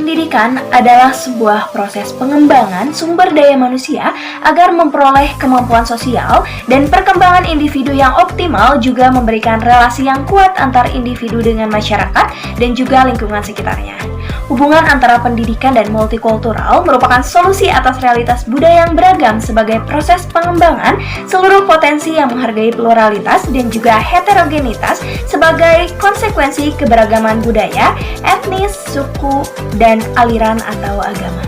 Pendidikan adalah sebuah proses pengembangan sumber daya manusia agar memperoleh kemampuan sosial dan perkembangan individu yang optimal, juga memberikan relasi yang kuat antar individu dengan masyarakat dan juga lingkungan sekitarnya. Hubungan antara pendidikan dan multikultural merupakan solusi atas realitas budaya yang beragam sebagai proses pengembangan seluruh potensi yang menghargai pluralitas dan juga heterogenitas sebagai konsekuensi keberagaman budaya, etnis, suku, dan aliran atau agama.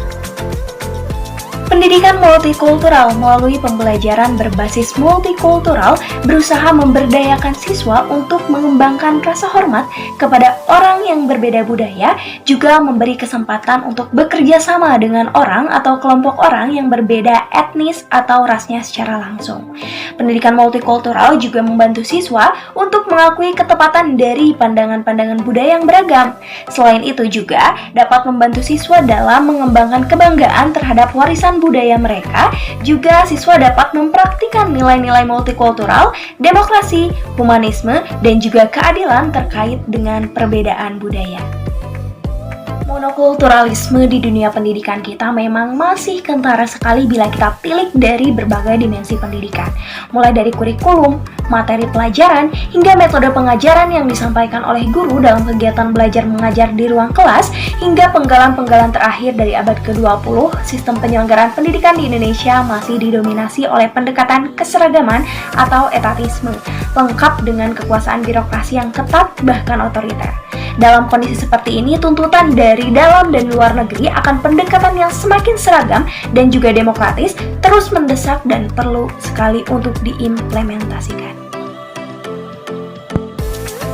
Pendidikan multikultural melalui pembelajaran berbasis multikultural berusaha memberdayakan siswa untuk mengembangkan rasa hormat kepada orang yang berbeda budaya, juga memberi kesempatan untuk bekerja sama dengan orang atau kelompok orang yang berbeda etnis atau rasnya secara langsung. Pendidikan multikultural juga membantu siswa untuk mengakui ketepatan dari pandangan-pandangan budaya yang beragam. Selain itu juga dapat membantu siswa dalam mengembangkan kebanggaan terhadap warisan budaya mereka. Juga siswa dapat mempraktikkan nilai-nilai multikultural, demokrasi, humanisme, dan juga keadilan terkait dengan perbedaan budaya. Monokulturalisme di dunia pendidikan kita memang masih kentara sekali bila kita tilik dari berbagai dimensi pendidikan, mulai dari kurikulum, materi pelajaran, hingga metode pengajaran yang disampaikan oleh guru dalam kegiatan belajar mengajar di ruang kelas, hingga penggalan-penggalan terakhir dari abad ke-20. Sistem penyelenggaraan pendidikan di Indonesia masih didominasi oleh pendekatan keseragaman atau etatisme, lengkap dengan kekuasaan birokrasi yang ketat bahkan otoriter. Dalam kondisi seperti ini, tuntutan dari dalam dan luar negeri akan pendekatan yang semakin seragam dan juga demokratis terus mendesak dan perlu sekali untuk diimplementasikan.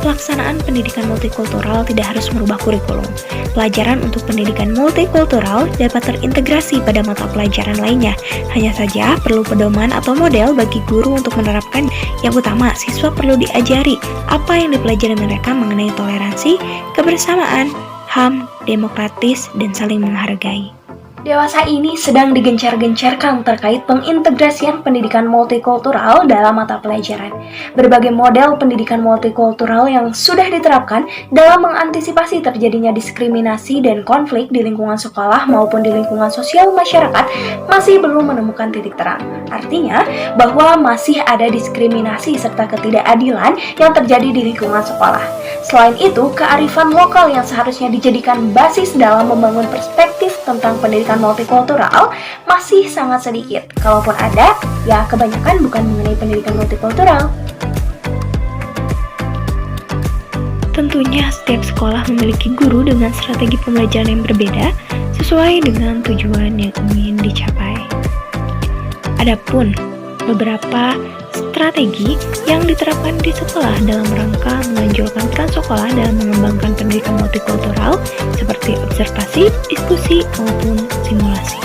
Pelaksanaan pendidikan multikultural tidak harus merubah kurikulum. Pelajaran untuk pendidikan multikultural dapat terintegrasi pada mata pelajaran lainnya. Hanya saja perlu pedoman atau model bagi guru untuk menerapkan. Yang utama, siswa perlu diajari apa yang dipelajari mereka mengenai toleransi, kebersamaan, HAM, demokratis, dan saling menghargai. Dewasa ini sedang digencar-gencarkan terkait pengintegrasian pendidikan multikultural dalam mata pelajaran. Berbagai model pendidikan multikultural yang sudah diterapkan dalam mengantisipasi terjadinya diskriminasi dan konflik di lingkungan sekolah maupun di lingkungan sosial masyarakat masih belum menemukan titik terang. Artinya bahwa masih ada diskriminasi serta ketidakadilan yang terjadi di lingkungan sekolah. Selain itu, kearifan lokal yang seharusnya dijadikan basis dalam membangun perspektif tentang pendidikan multikultural masih sangat sedikit. Kalaupun ada, ya kebanyakan bukan mengenai pendidikan multikultural. Tentunya setiap sekolah memiliki guru dengan strategi pembelajaran yang berbeda sesuai dengan tujuan yang ingin dicapai. Adapun beberapa strategi yang diterapkan di sekolah dalam rangka menonjolkan peran sekolah dalam mengembangkan pendidikan multikultural seperti observasi, diskusi, maupun simulasi.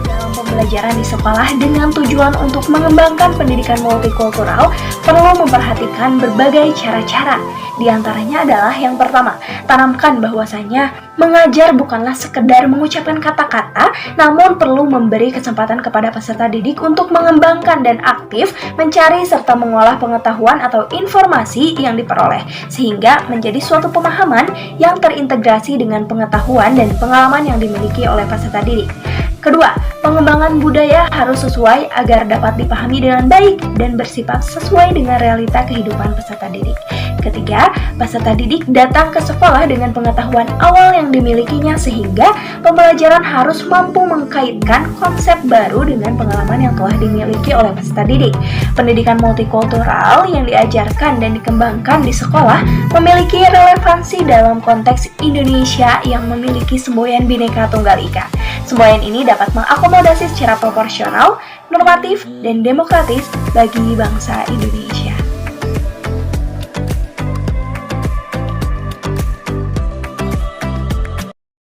Dalam pembelajaran di sekolah dengan tujuan untuk mengembangkan pendidikan multikultural perlu memperhatikan berbagai cara-cara. Di antaranya adalah yang pertama, tanamkan bahwasanya mengajar bukanlah sekedar mengucapkan kata-kata, namun perlu memberi kesempatan kepada peserta didik untuk mengembangkan dan aktif mencari serta mengolah pengetahuan atau informasi yang diperoleh, sehingga menjadi suatu pemahaman yang terintegrasi dengan pengetahuan dan pengalaman yang dimiliki oleh peserta didik. Kedua, pengembangan budaya harus sesuai agar dapat dipahami dengan baik dan bersifat sesuai dengan realita kehidupan peserta didik. Ketiga, peserta didik datang ke sekolah dengan pengetahuan awal yang dimilikinya sehingga pembelajaran harus mampu mengkaitkan konsep baru dengan pengalaman yang telah dimiliki oleh peserta didik. Pendidikan multikultural yang diajarkan dan dikembangkan di sekolah memiliki relevansi dalam konteks Indonesia yang memiliki semboyan Bhinneka Tunggal Ika. Semboyan ini dapat mengakomodasi secara proporsional, normatif, dan demokratis bagi bangsa Indonesia.